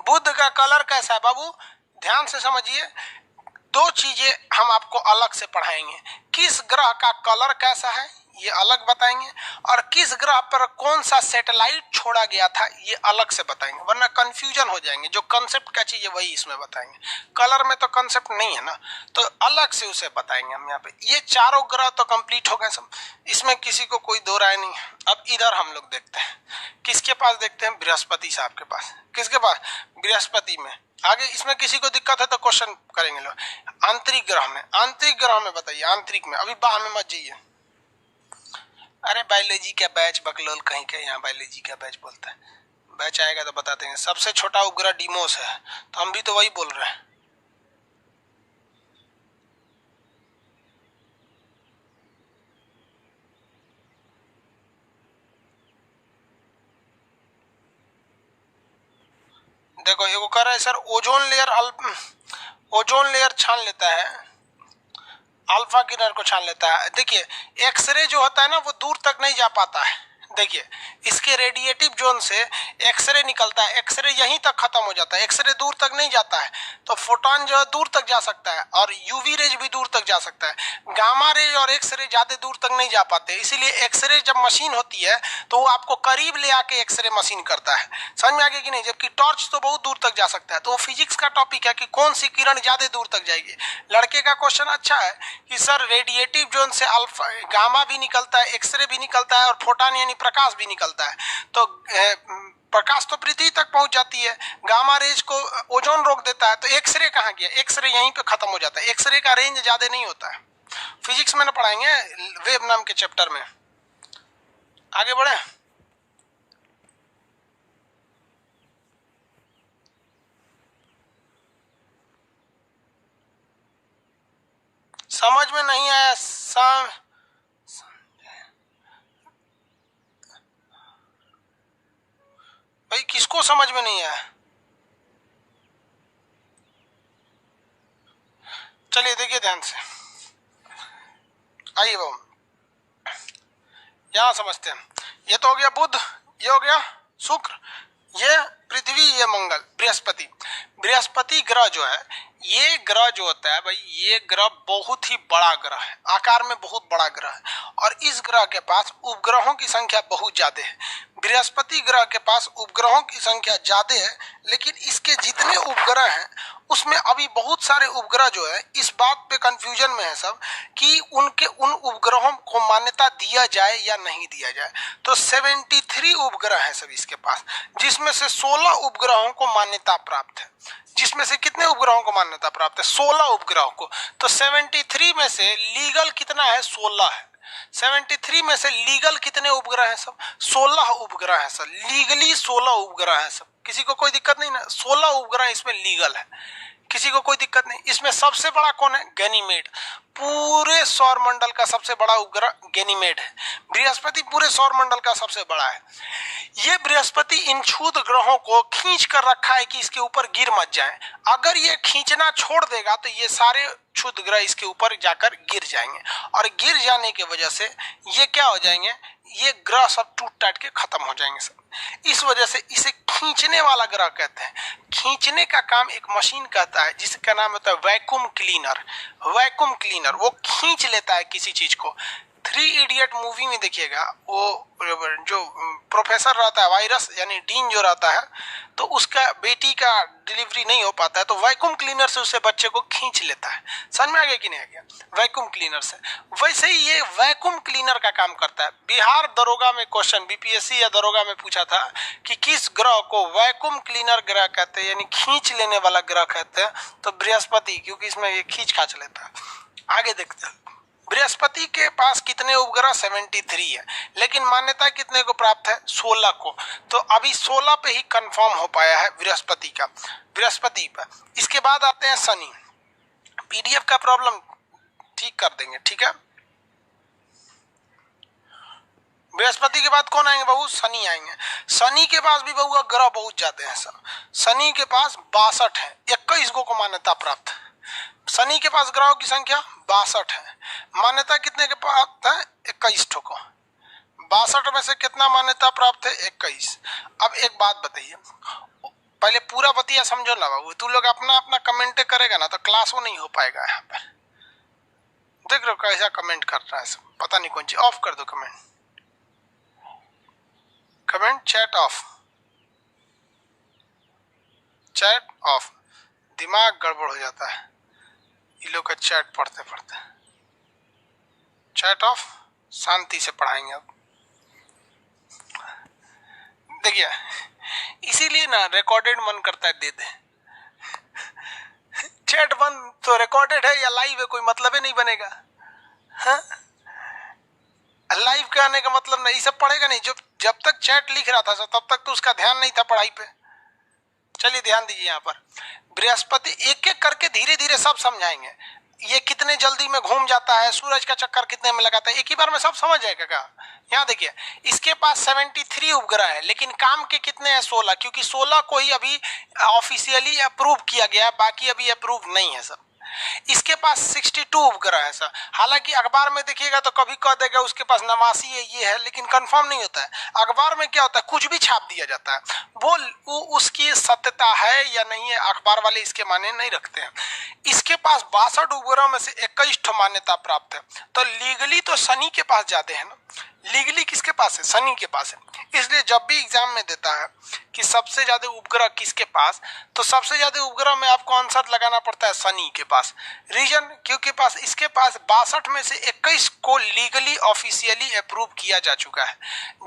बुध का कलर कैसा है बाबू? ध्यान से समझिए, 2 चीजें हम आपको अलग से पढ़ाएंगे। किस ग्रह का कलर कैसा है ये अलग बताएंगे, और किस ग्रह पर कौन सा सैटेलाइट छोड़ा गया था ये अलग से बताएंगे, वरना कंफ्यूजन हो जाएंगे। जो कंसेप्ट का चीज है वही इसमें बताएंगे। कलर में तो कंसेप्ट नहीं है ना, तो अलग से उसे बताएंगे हम यहाँ पे। ये चारों ग्रह तो कंप्लीट हो गए सब, इसमें किसी को कोई दो राय नहीं है। अब इधर हम लोग देखते हैं, किसके पास देखते हैं? बृहस्पति साहब के पास। किसके पास? बृहस्पति में। आगे इसमें किसी को दिक्कत है तो क्वेश्चन करेंगे लोग। आंतरिक ग्रह में, आंतरिक ग्रह में बताइए। आंतरिक में अभी बाह में मत जाइए। अरे बायोलॉजी का बैच बकलोल कहीं के, यहाँ बायोलॉजी का बैच बोलता है। बैच आएगा तो बता देंगे। सबसे छोटा उपग्रह डीमोस है, तो हम भी तो वही बोल रहे हैं। देखो ये कह रहा है सर ओजोन लेयर छान लेता है, अल्फा किरण को छान लेता है। देखिए एक्सरे जो होता है ना वो दूर तक नहीं जा पाता है। देखिए इसके रेडिएटिव जोन से एक्सरे निकलता है, एक्सरे यहीं तक खत्म हो जाता है, एक्सरे दूर तक नहीं जाता है। तो फोटोन जो है दूर तक जा सकता है, और यूवी रेज भी दूर तक जा सकता है। गामा रेज और एक्सरे ज्यादा दूर तक नहीं जा पाते, इसीलिए एक्सरे जब मशीन होती है तो वो आपको करीब ले आके एक्सरे मशीन करता है। समझ में आ गया कि नहीं? जबकि टॉर्च तो बहुत दूर तक जा सकता है। तो वो फिजिक्स का टॉपिक है कि कौन सी किरण ज्यादा दूर तक जाएगी। लड़के का क्वेश्चन अच्छा है कि सर रेडिएटिव जोन से अल्फा गामा भी निकलता है, एक्सरे भी निकलता है, और फोटोन यानी प्रकाश भी निकलता है। तो प्रकाश तो पृथ्वी तक पहुंच जाती है, गामा रेज को ओजोन रोक देता है। तो एक्सरे कहाँ गया? एक्सरे यहीं पे खत्म हो जाता है। एक्सरे का रेंज ज्यादा नहीं होता है। फिजिक्स में ना पढ़ाएंगे वेब नाम के चैप्टर में। आगे बढ़े। समझ में नहीं आया। भाई किसको समझ में नहीं आया? चलिए देखिए ध्यान से, आइए बाबू यहां समझते हैं। ये तो हो गया बुध, ये हो गया शुक्र, ये पृथ्वी, ये मंगल, बृहस्पति। बृहस्पति ग्रह जो है, ये ग्रह जो होता है भाई, ये ग्रह बहुत ही बड़ा ग्रह है, आकार में बहुत बड़ा ग्रह है, और इस ग्रह के पास उपग्रहों की संख्या बहुत ज्यादा है। बृहस्पति ग्रह के पास उपग्रहों की संख्या ज्यादा है, लेकिन इसके जितने उपग्रह हैं उसमें अभी बहुत सारे उपग्रह जो है इस बात पे कंफ्यूजन में है सब कि उनके उन उपग्रहों को मान्यता दिया जाए या नहीं दिया जाए। तो 73 उपग्रह है सब इसके पास, जिसमें से 16 उपग्रहों को मान्यता प्राप्त है। जिसमें से कितने उपग्रहों को मान्यता प्राप्त है? 16 उपग्रहों को। तो 73 में से लीगल कितना है? 16 है। 73 में से लीगल कितने उपग्रह हैं? सब 16 उपग्रह हैं सर, लीगली 16 उपग्रह हैं सब। किसी को कोई दिक्कत नहीं ना? 16 उपग्रह इसमें लीगल है, किसी को कोई दिक्कत नहीं। इसमें सबसे बड़ा कौन है? गैनीमेड। पूरे सौर मंडल का सबसे बड़ा उपग्रह गैनीमेड है। बृहस्पति पूरे सौर मंडल का सबसे बड़ा है। ये बृहस्पति इन क्षुद्र ग्रहों को खींच कर रखा है कि इसके ऊपर गिर मत जाए। अगर ये खींचना छोड़ देगा तो ये सारे क्षुद्र ग्रह इसके ऊपर जाकर गिर जाएंगे, और गिर जाने की वजह से ये क्या हो जाएंगे? ये ग्रह सब टूट टाट के खत्म हो जाएंगे सब। इस वजह से इसे खींचने वाला ग्रह कहते हैं। खींचने का काम एक मशीन करता है जिसका नाम होता है वैक्यूम क्लीनर। वैक्यूम क्लीनर वो खींच लेता है किसी चीज को। 3 इडियट मूवी में देखिएगा, वो जो प्रोफेसर रहता है वायरस यानी डीन जो रहता है, तो उसका बेटी का डिलीवरी नहीं हो पाता है तो वैक्यूम क्लीनर से उससे बच्चे को खींच लेता है। समझ में आ गया कि नहीं आ गया? वैक्यूम क्लीनर से। वैसे ही ये वैक्यूम क्लीनर का काम करता है। बिहार दरोगा में क्वेश्चन बीपीएससी या दरोगा में पूछा था कि किस ग्रह को वैक्यूम क्लीनर ग्रह कहते हैं, यानी खींच लेने वाला ग्रह कहते हैं, तो बृहस्पति, क्योंकि इसमें ये खींच खाच लेता है। आगे देखते हैं, बृहस्पति के पास कितने उपग्रह? 73 है, लेकिन मान्यता कितने को प्राप्त है? 16 को। तो अभी 16 पे ही कंफर्म हो पाया है बृहस्पति का, बृहस्पति पर। इसके बाद आते हैं शनि। पीडीएफ का प्रॉब्लम ठीक कर देंगे, ठीक है। बृहस्पति के बाद कौन आएंगे बहू? शनि आएंगे। शनि के पास भी बहू ग्रह बहुत ज्यादा है सब। शनि के पास 62 है, 21 को मान्यता प्राप्त है। शनि के पास ग्रहों की संख्या 62 है। मान्यता कितने के प्राप्त है? 21 को। 62 में से कितना मान्यता प्राप्त है? 21। अब एक बात बताइए, पहले पूरा बतिया समझो ना बाबू। तू लोग अपना अपना कमेंट करेगा ना तो क्लास वो नहीं हो पाएगा। यहाँ पर देख रहे हो कैसा कमेंट कर रहा है सब, पता नहीं कौन सी। ऑफ कर दो comment, comment chat off, chat off. दिमाग गड़बड़ हो जाता है ये लोग का चैट पढ़ते पढ़ते। चैट ऑफ, शांति से पढ़ाएंगे अब। देखिए इसीलिए ना रिकॉर्डेड मन करता है दे दे। चैट बंद तो रिकॉर्डेड है या लाइव है कोई मतलब ही नहीं बनेगा। हाँ? लाइव के आने का मतलब नहीं, सब पढ़ेगा नहीं। जब तक चैट लिख रहा था तब तक तो उसका ध्यान नहीं था पढ़ाई पे। चलिए ध्यान दीजिए, यहाँ पर बृहस्पति एक एक करके धीरे धीरे सब समझाएंगे। ये कितने जल्दी में घूम जाता है, सूरज का चक्कर कितने में लगाता है, एक ही बार में सब समझ जाएगा क्या? यहाँ देखिए इसके पास 73 उपग्रह है, लेकिन काम के कितने हैं? 16, क्योंकि 16 को ही अभी ऑफिशियली अप्रूव किया गया, बाकी अभी अप्रूव नहीं है सब। इसके पास 62 उपग्रह है सर। हालांकि अखबार में देखिएगा तो कभी कह देगा उसके पास 89 है, ये है, लेकिन कंफर्म नहीं होता है। अखबार में क्या होता है, कुछ भी छाप दिया जाता है, वो उसकी सत्यता है या नहीं है अखबार वाले इसके माने नहीं रखते हैं। इसके पास 62 उपग्रह में से 21 मान्यता प्राप्त है। तो लीगली तो शनि के पास ज्यादा है ना, लीगली किसके पास है? शनि के पास है। इसलिए जब भी एग्जाम में देता है कि सबसे ज्यादा उपग्रह किसके पास, तो सबसे ज्यादा उपग्रह में आपको आंसर लगाना पड़ता है शनि के पास। रीजन क्योंकि पास इसके पास 62 में से 21 को लीगली ऑफिशियली अप्रूव किया जा चुका है,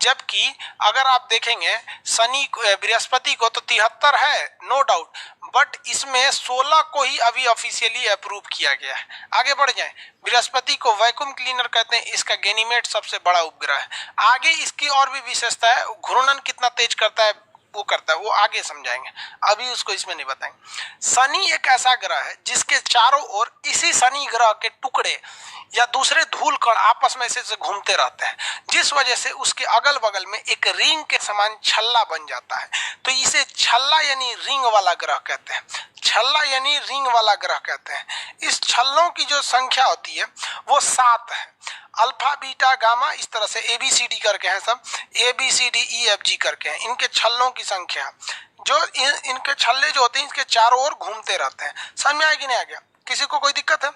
जबकि अगर आप देखेंगे शनि बृहस्पति को तो 73 है नो डाउट, बट इसमें 16 को ही अभी ऑफिशियली अप्रूव किया गया है। आगे बढ़ जाएं, बृहस्पति को वैक्यूम क्लीनर कहते हैं, इसका गैनीमेड सबसे बड़ा उपग्रह है। आगे इसकी और भी विशेषता है, घूर्णन कितना तेज करता है वो करता है, वो आगे समझाएंगे, अभी उसको इसमें नहीं बताएंगे। शनि एक ऐसा ग्रह है जिसके चारों ओर इसी शनि ग्रह के टुकड़े या दूसरे धूल कण आपस में ऐसे घूमते रहते हैं, जिस वजह से उसके अगल बगल में एक रिंग के समान छल्ला बन जाता है। तो इसे छल्ला यानी रिंग वाला ग्रह कहते हैं, छल्ला यानी रिंग वाला ग्रह कहते हैं। इस छल्लों की जो संख्या होती है वो 7 है, अल्फा बीटा गामा इस तरह से ABCD करके हैं, सब ABCDEFG करके हैं इनके छल्लों की संख्या। जो इनके छल्ले जो होते हैं इसके चारों ओर घूमते रहते हैं। समझ में आया कि नहीं आ गया? किसी को कोई दिक्कत है?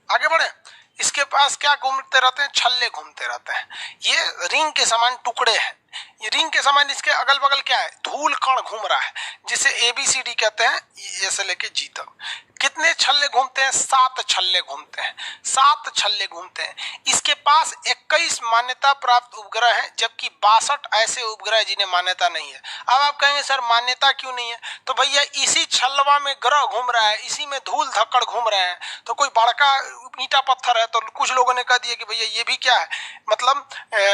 आगे बढ़े। इसके पास क्या घूमते रहते हैं? छल्ले घूमते रहते हैं। ये रिंग के समान टुकड़े हैं, ये रिंग के समान, इसके अगल बगल क्या है? धूल कण घूम रहा है, जिसे ABCD कहते हैं, ये से लेके G तक। कितने छल्ले घूमते हैं? 7 छल्ले घूमते हैं, 7 छल्ले घूमते हैं। इसके पास 21 मान्यता प्राप्त उपग्रह हैं, जबकि 62 ऐसे उपग्रह जिन्हें मान्यता नहीं है। अब आप कहेंगे सर मान्यता क्यों नहीं है? तो भैया इसी छल्लवा में ग्रह घूम रहा है, इसी में धूल धक्कड़ घूम रहे हैं, तो कोई बड़का ईंटा पत्थर है तो कुछ लोगों ने कह दिया कि भैया ये भी क्या है, मतलब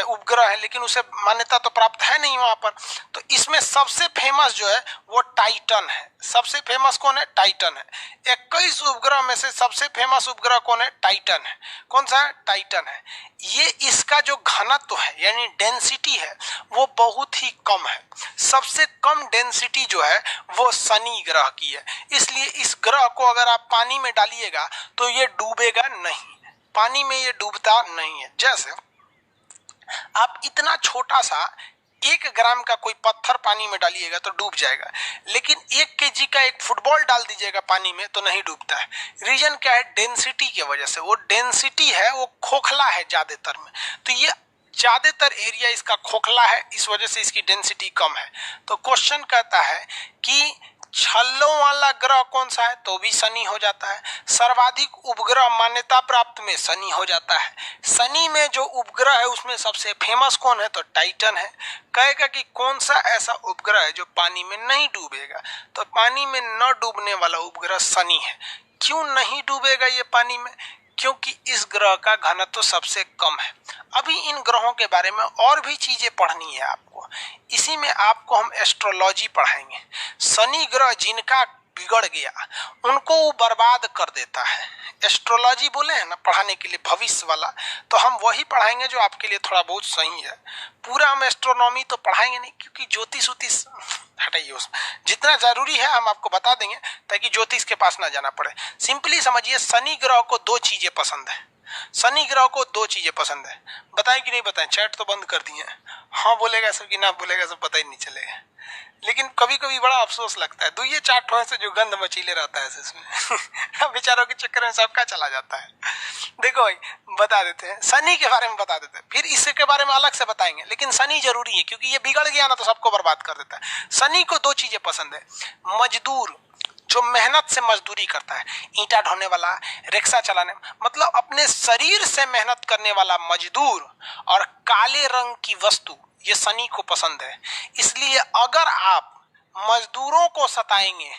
उपग्रह है, लेकिन उसे मान्यता तो प्राप्त है नहीं वहां पर। तो इसमें सबसे फेमस जो है वो टाइटन है। सबसे फेमस कौन है? टाइटन है। 21 उपग्रह में से सबसे फेमस उपग्रह कौन है? टाइटन है। कौन सा है? टाइटन है। ये इसका जो घनत्व है यानी डेंसिटी है वो बहुत ही कम है। सबसे कम डेंसिटी जो है वो शनि ग्रह की है। इसलिए इस ग्रह को अगर आप पानी में डालिएगा तो ये डूबेगा नहीं, पानी में ये डूबता नहीं है। जैसे आप इतना छोटा सा 1 ग्राम का कोई पत्थर पानी में डालिएगा तो डूब जाएगा, लेकिन 1 केजी का एक फुटबॉल डाल दीजिएगा पानी में तो नहीं डूबता है। रीजन क्या है? डेंसिटी की वजह से। वो डेंसिटी है वो खोखला है ज्यादातर में, तो ये ज्यादातर एरिया इसका खोखला है, इस वजह से इसकी डेंसिटी कम है। तो क्वेश्चन कहता है कि छल्लों वाला ग्रह कौन सा है? तो भी शनि हो जाता है। सर्वाधिक उपग्रह मान्यता प्राप्त में शनि हो जाता है। शनि में जो उपग्रह है उसमें सबसे फेमस कौन है? तो टाइटन है। कहेगा कि कौन सा ऐसा उपग्रह है जो पानी में नहीं डूबेगा? तो पानी में न डूबने वाला उपग्रह शनि है। क्यों नहीं डूबेगा ये पानी में? क्योंकि इस ग्रह का घनत्व सबसे कम है। अभी इन ग्रहों के बारे में और भी चीजें पढ़नी है आपको, इसी में आपको हम एस्ट्रोलॉजी पढ़ाएंगे। शनि ग्रह जिनका बिगड़ गया उनको वो बर्बाद कर देता है। एस्ट्रोलॉजी बोले हैं ना पढ़ाने के लिए, भविष्य वाला, तो हम वही पढ़ाएंगे जो आपके लिए थोड़ा बहुत सही है। पूरा हम एस्ट्रोनॉमी तो पढ़ाएंगे नहीं, क्योंकि ज्योतिष उतिष हटाइए, उसमें जितना जरूरी है हम आपको बता देंगे ताकि ज्योतिष के पास ना जाना पड़े। सिंपली समझिए, शनि ग्रह को 2 चीजें पसंद है। शनि ग्रह को 2 चीजें पसंद है। बताएं कि नहीं बताएं? चैट तो बंद कर दिए। हाँ बोलेगा सब कि ना बोलेगा सब, पता ही नहीं चलेगा। लेकिन कभी कभी बड़ा अफसोस लगता है, 2-4 ठोड़ से जो गंध मचीले रहता है इसमें बेचारों के चक्कर में सबका चला जाता है। देखो भाई, बता देते हैं शनि के बारे में, बता देते हैं, फिर इसके बारे में अलग से बताएंगे। लेकिन शनि जरूरी है क्योंकि ये बिगड़ गया ना तो सबको बर्बाद कर देता है। शनि को 2 चीजें पसंद है। मजदूर, जो मेहनत से मजदूरी करता है, ईंटा ढोने वाला, रिक्शा चलाने, मतलब अपने शरीर से मेहनत करने वाला मजदूर, और काले रंग की वस्तु, ये शनि को पसंद है। इसलिए अगर आप मजदूरों को सताएंगे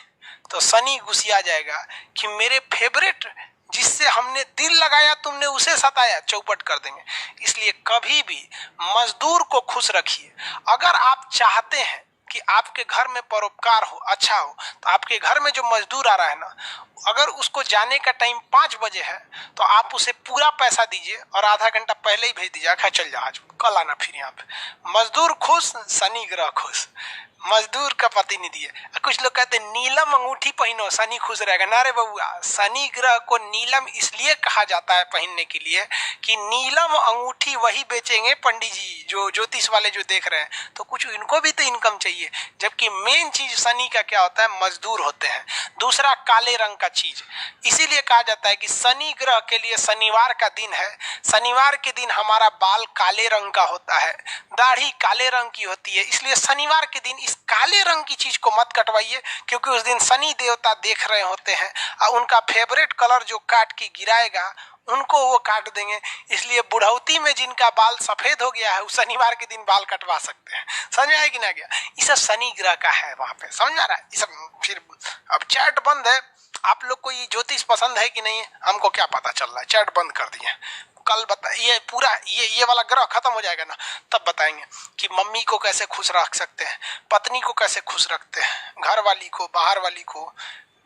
तो शनि गुस्सा जाएगा कि मेरे फेवरेट जिससे हमने दिल लगाया तुमने उसे सताया, चौपट कर देंगे। इसलिए कभी भी मजदूर को खुश रखिए। अगर आप चाहते हैं कि आपके घर में परोपकार हो, अच्छा हो, तो आपके घर में जो मजदूर आ रहा है ना, अगर उसको जाने का टाइम 5 बजे है तो आप उसे पूरा पैसा दीजिए और आधा घंटा पहले ही भेज दीजिए, आखा चल जा, आज कल आना फिर यहाँ पे। मजदूर खुश, शनि ग्रह खुश, मजदूर का प्रतिनिधि है। कुछ लोग कहते हैं नीलम अंगूठी पहनो शनि खुश रहेगा। ना रे बबुआ, शनि ग्रह को नीलम इसलिए कहा जाता है पहनने के लिए कि नीलम अंगूठी वही बेचेंगे पंडित जी जो ज्योतिष वाले जो देख रहे हैं, तो कुछ इनको भी तो इनकम चाहिए। जबकि मेन चीज शनि का क्या होता है? मजदूर होते हैं। दूसरा, काले रंग का चीज, इसीलिए कहा जाता है कि शनि ग्रह के लिए शनिवार का दिन है। शनिवार के दिन हमारा बाल काले रंग का होता है, दाढ़ी काले रंग की होती है। इसलिए शनिवार के दिन काले रंग की चीज को मत कटवाइए, क्योंकि उस दिन शनि देवता देख रहे होते हैं और उनका फेवरेट कलर जो काट के गिराएगा उनको वो काट देंगे। इसलिए बुढ़ौती में जिनका बाल सफेद हो गया है वो शनिवार के दिन बाल कटवा सकते हैं। समझ में आया कि ना गया? ये सब शनि ग्रह का है वहां पे, समझ आ रहा है? ये सब फिर अब चैट बंद है। आप लोग को ये ज्योतिष पसंद है कि नहीं हमको क्या पता चल रहा है? चैट बंद कर दिए। कल बता, ये पूरा ये वाला ग्रह खत्म हो जाएगा ना, तब बताएंगे कि मम्मी को कैसे खुश रख सकते हैं, पत्नी को कैसे खुश रखते हैं, घर वाली को, बाहर वाली को,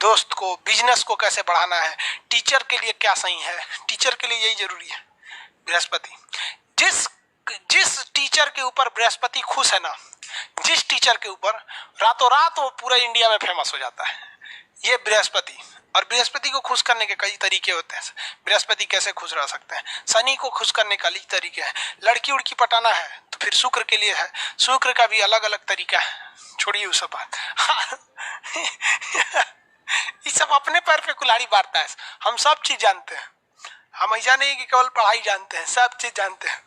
दोस्त को, बिजनेस को कैसे बढ़ाना है, टीचर के लिए क्या सही है, टीचर के लिए यही जरूरी है। बृहस्पति, जिस जिस टीचर के ऊपर बृहस्पति खुश है ना, जिस टीचर के ऊपर, रातों रात वो पूरे इंडिया में फेमस हो जाता है, ये बृहस्पति। और बृहस्पति को खुश करने के कई तरीके होते हैं। बृहस्पति कैसे खुश रह सकते हैं, शनि को खुश करने का कई तरीके हैं। लड़की उड़की पटाना है तो फिर शुक्र के लिए है, शुक्र का भी अलग अलग तरीका है, छोड़िए उस बात। ये सब अपने पैर पे कुल्हाड़ी मारता है। हम सब चीज जानते हैं, हम ऐसा नहीं कि केवल पढ़ाई जानते हैं, सब चीज जानते हैं।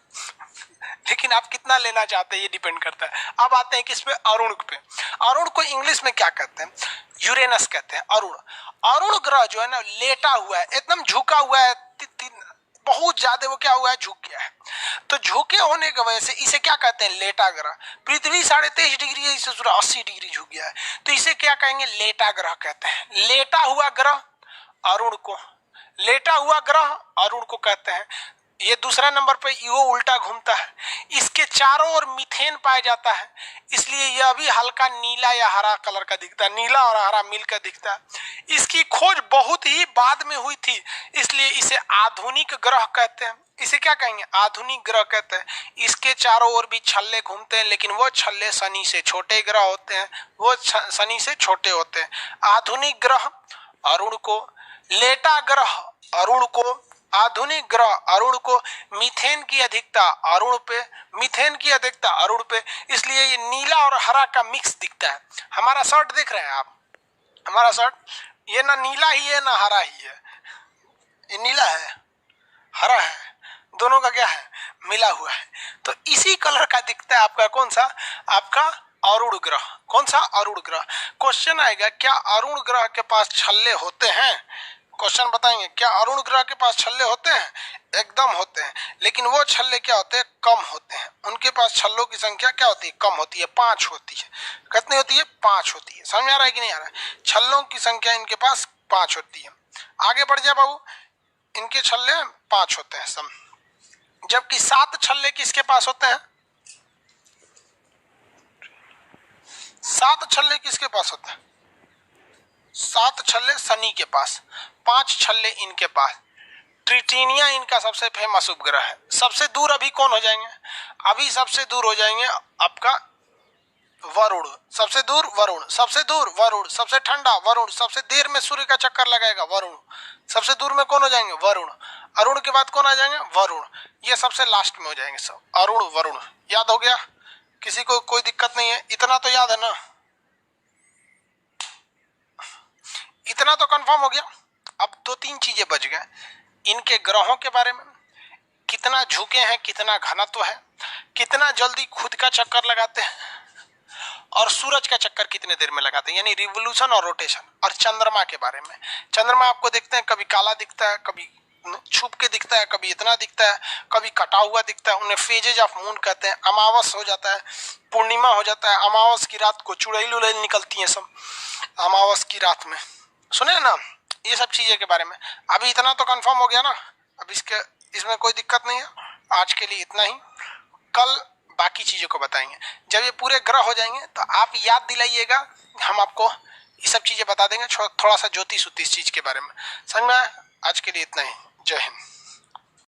लेकिन आप कितना लेना चाहते हैं ये डिपेंड करता है। अब आते हैं किस पे, अरुण पे। अरुण को इंग्लिश में क्या कहते हैं, यूरेनस कहते हैं। अरुण, अरुण ग्रह जो है ना लेटा हुआ है, एकदम झुका हुआ है, बहुत ज्यादा वो क्या हुआ है, झुक गया है। तो झुके होने की वजह से इसे क्या कहते हैं, लेटा ग्रह। पृथ्वी 23.5 डिग्री है, इसे 80 डिग्री झुक गया है, तो इसे क्या कहेंगे, लेटा ग्रह कहते हैं। लेटा हुआ ग्रह अरुण को, लेटा हुआ ग्रह अरुण को कहते हैं। ये दूसरा नंबर पे वो उल्टा घूमता है, इसके चारों ओर मीथेन पाया जाता है, इसलिए यह भी हल्का नीला या हरा कलर का दिखता है, नीला और हरा मिलकर दिखता है। इसकी खोज बहुत ही बाद में हुई थी, इसलिए इसे आधुनिक ग्रह कहते हैं। इसे क्या कहेंगे, आधुनिक ग्रह कहते हैं। इसके चारों ओर भी छल्ले घूमते हैं, लेकिन वो छल्ले शनि से छोटे ग्रह होते हैं, वो शनि से छोटे होते हैं। आधुनिक ग्रह अरुण को, लेटा ग्रह अरुण को, आधुनिक ग्रह अरुण को, मीथेन की अधिकता अरुण पे, मीथेन की अधिकता अरुण पे, इसलिए ये नीला और हरा का मिक्स दिखता है। हमारा शर्ट देख रहे हैं आप, हमारा शर्ट ये ना नीला ही है ना हरा ही है, ये नीला है, हरा है, दोनों का क्या है, मिला हुआ है। तो इसी कलर का दिखता है आपका कौन सा, आपका अरुण ग्रह। कौन सा, अरुण ग्रह। क्वेश्चन आएगा, क्या अरुण ग्रह के पास छल्ले होते हैं, क्वेश्चन बताएंगे, क्या अरुण ग्रह के पास छल्ले होते हैं, एकदम होते हैं, लेकिन वो छल्ले क्या होते हैं, कम होते हैं। उनके पास छल्लों की संख्या क्या होती है, कम होती है, 5 होती है। कितनी होती है, 5 होती है। समझ आ रहा है कि नहीं आ रहा है, छल्लों की संख्या इनके पास 5 होती है। आगे बढ़ जाए बाबू, इनके छल्ले 5 होते हैं सब, जबकि 7 छल्ले किसके पास होते हैं, 7 छल्ले किसके पास होते हैं, 7 छल्ले शनि के पास, 5 छल्ले इनके पास। ट्रिटिनिया इनका सबसे फेमस उपग्रह है। सबसे दूर अभी कौन हो जाएंगे, अभी सबसे दूर हो जाएंगे आपका वरुण, सबसे दूर वरुण, सबसे दूर वरुण, सबसे ठंडा वरुण, सबसे देर में सूर्य का चक्कर लगाएगा वरुण, सबसे दूर में कौन हो जाएंगे, वरुण। अरुण के बाद कौन आ जाएंगे, वरुण। ये सबसे लास्ट में हो जाएंगे सब, अरुण वरुण। याद हो गया, किसी को कोई दिक्कत नहीं है, इतना तो याद है ना, इतना तो कंफर्म हो गया। अब 2-3 चीजें बच गए, इनके ग्रहों के बारे में, कितना झुके हैं, कितना घनत्व है, कितना जल्दी खुद का चक्कर लगाते हैं, और सूरज का चक्कर कितने देर में लगाते हैं, यानी रिवोल्यूशन और रोटेशन। और चंद्रमा के बारे में, चंद्रमा आपको देखते हैं कभी काला दिखता है, कभी छुप के दिखता है, कभी इतना दिखता है, कभी कटा हुआ दिखता है, उन्हें फेजेज ऑफ मून कहते हैं। अमावस हो जाता है, पूर्णिमा हो जाता है, अमावस की रात को चुड़ैल उड़ैल निकलती है सब अमावस की रात में, सुने ना ये सब चीजें के बारे में। अभी इतना तो कंफर्म हो गया ना, अब इसमें कोई दिक्कत नहीं है। आज के लिए इतना ही, कल बाकी चीजों को बताएंगे। जब ये पूरे ग्रह हो जाएंगे तो आप याद दिलाइएगा, हम आपको ये सब चीजें बता देंगे, थोड़ा सा ज्योतिष उतिष चीज के बारे में। समझ में आया? आज के लिए इतना ही, जय हिंद।